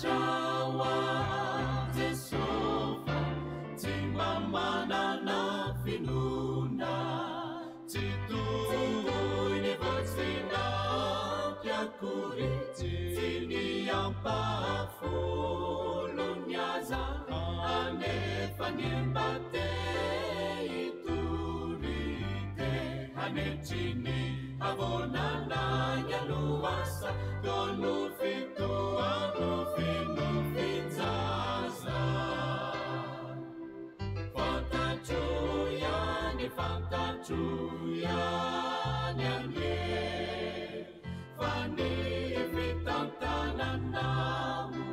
fantatrawa Jesova tsy mamanana finona tsy toy ny voatsinapyakory tsy ny ampafolony aza anefa ny mbate itorite hanetriny avonana nyaluasa tono fitoano finofinjaza fantatruyani fantatruyani ane fani fitantananamu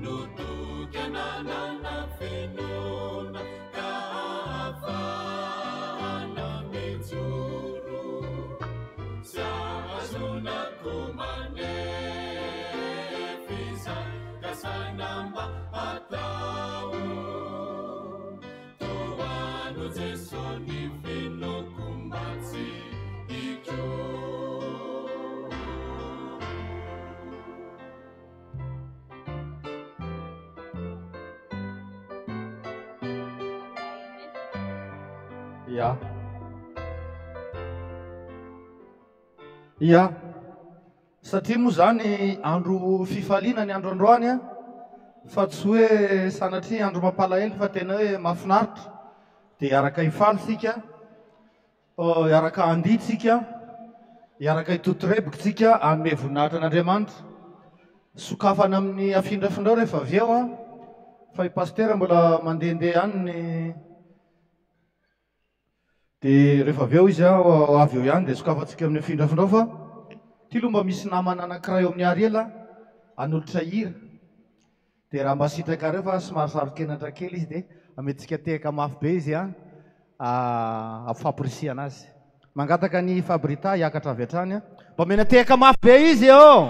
nutukiananana finuna kaafana mizuru sazuna kumane fisa kasanamba atau tuanu jesoni fino kumbatsi iku ya ia satria moa zany andro fifaliana ny andro androany a fa tsy hoe sanatria andro mampalahelo fa tena hoe mahafinaritra dia iaraka hifaly tsika iaraka handitsika iaraka hitotorebokitsika anome voninahitra an'Andriamanitra sokafana amin'ny afindrafindrao rehefa avy eo a fa i pastera mbola mandehandeha any ny dia rehefa avy eo izy avy eo ihany dia sokafantsika amin'ny afindrafindrao fa ty loha mba misy namana anankiray eo amin'ny ariela anolotra hira dia raha mba sitraka reo fa somary sarokenatra kely izy dia ametsika tehaka mafy be izy a fampirisihana azy mangataka ny fabrita hiakatra avy hatrany a mba mena tehaka mafy be izy eo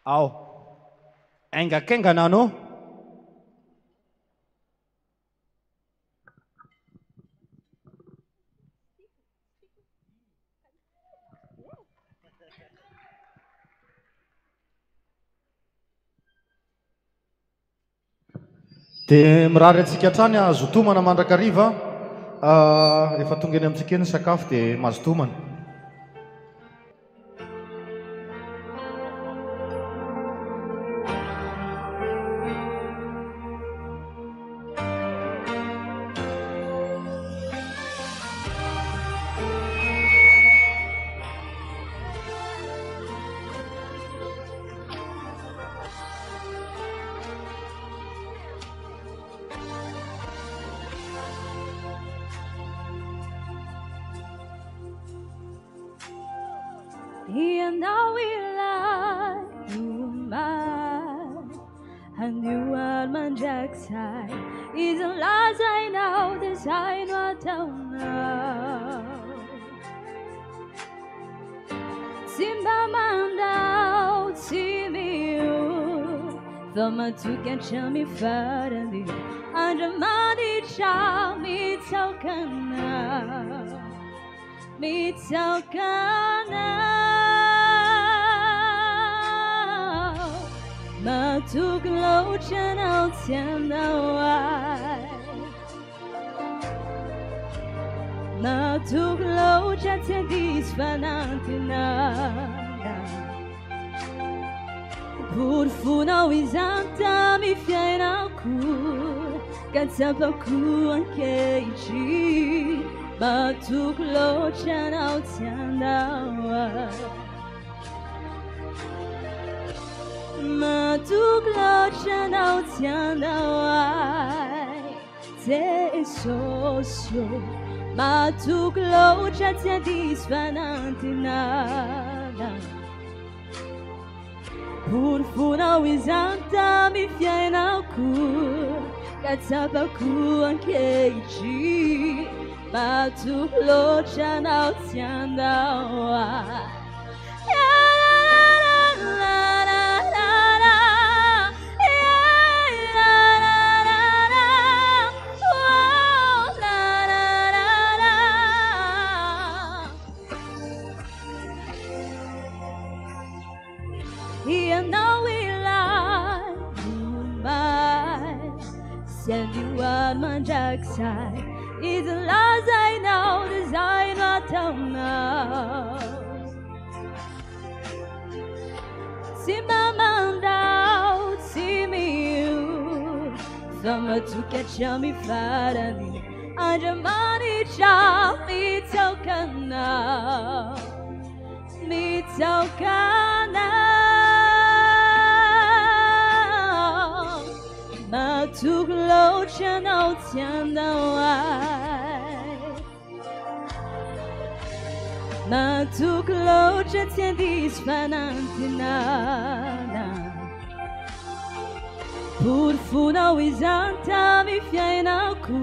ao aingakaingana anao dia mirary antsika hatrany azotomana mandrakariva efa tonga eny amintsika eny ny sakafo dia mazotomana Ianao ilay umay handiwan mandraksay izang lazainao dia zay no ataonao tsy mba mandao tsy miho fa matokatra mifarany andramanditra mitsaokanao matuk loatranao tianao ay matuk loatra tsy andisy fanantinana borifonao izany tamy fiainako ka tsapako ankehitriny matuk loatranao tianao ay matuk loatranao tianao ay tesosio matuk loatra tsy andisy fanantinana borifonao izany tamy fiainako ka tsapako ankehitriny matuk loatranao tianao ay Send you on my dark side. It's the lies I know, design what I don't know. See my mind out, see me you. Summer to catch me finally. And your money shop, me token now. Me token now. Ma tu gloria non ti andai. Ma tu gloria ti disfananti nada. Pur funa wisanta mi fiena cu.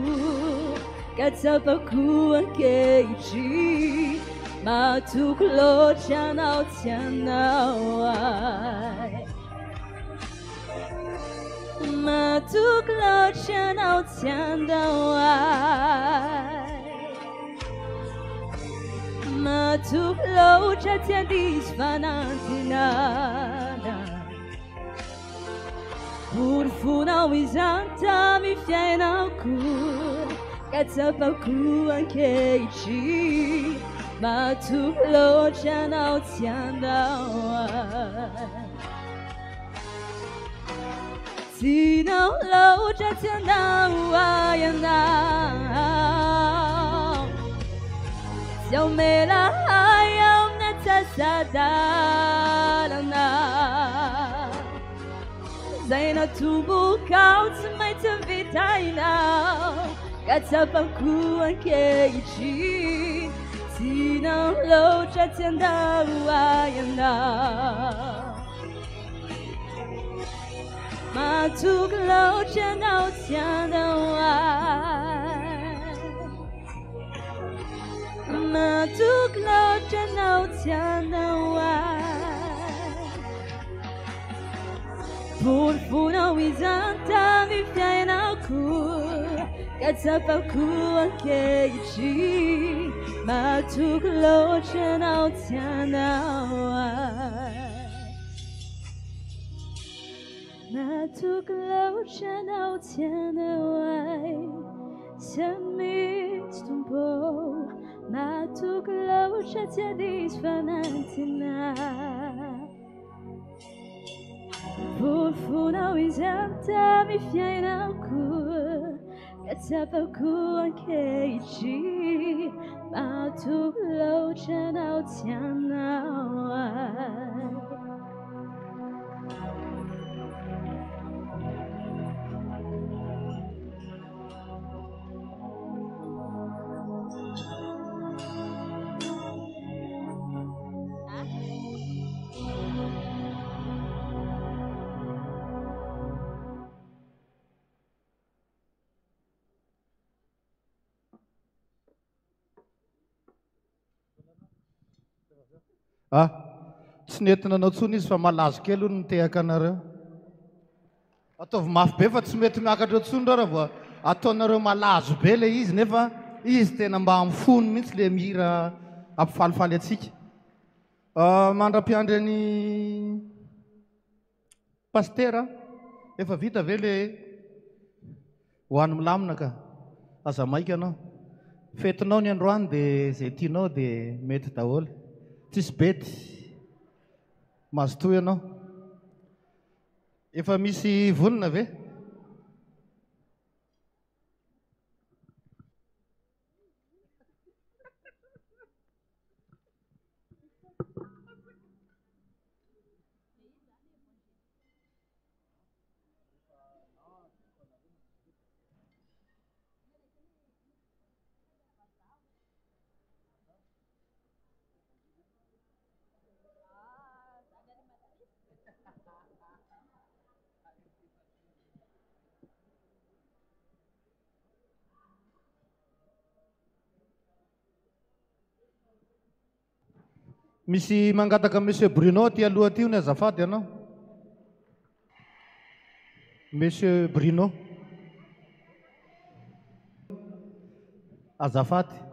Cazzapa cu anche ci. Ma tu gloria non ti andai. Ma tu gloria non ti andai. Ma tu gloria ti disfananti nada. Pur funa wisanta mi fiena cu. Cazzapa cu anche ci. Ma tu gloria non ti andai. Si non lo già ti andai andai. Se o me la hai una testa da Zaina tu bucaut mai te vitai now. Cazzapa cu anche ci. Si non lo già ti andai andai. Ma tu gloria non ti andai. Ma tu gloria non ti andai. Pur funa wisanta mi fiena cu. Cazzapa cu anche ci. Ma tu gloria non ti andai. Ma tu gloria non ti andai. Se mi stumpo. Ma tu gloria ti disfananti na. Pur funa wisanta mi fiena cu. Cazzapa cu anche ci. Ma tu gloria non ti andai. Tsy nentina anao tsony izy fa malazo kely hono nitehaka anareo. Ataovy mafy be fa tsy mety miakatra tsony reo raha vao ataonareo malazo be le izy nefa izy tena mba am'fony mihitsy le mihira ampifalifaly atsika. Mandra-piandry any pastera efa vita ve le hoany milamina ka aza maika anao. Fetinao ny androany dia zay tianao dia mety daholo. Tsisy bety mazotoy ianao. Efa misy vonona ve? Misy mangataka Monsieur Bruno aty aloha aty ny azafady ianao. Monsieur Bruno. Azafady.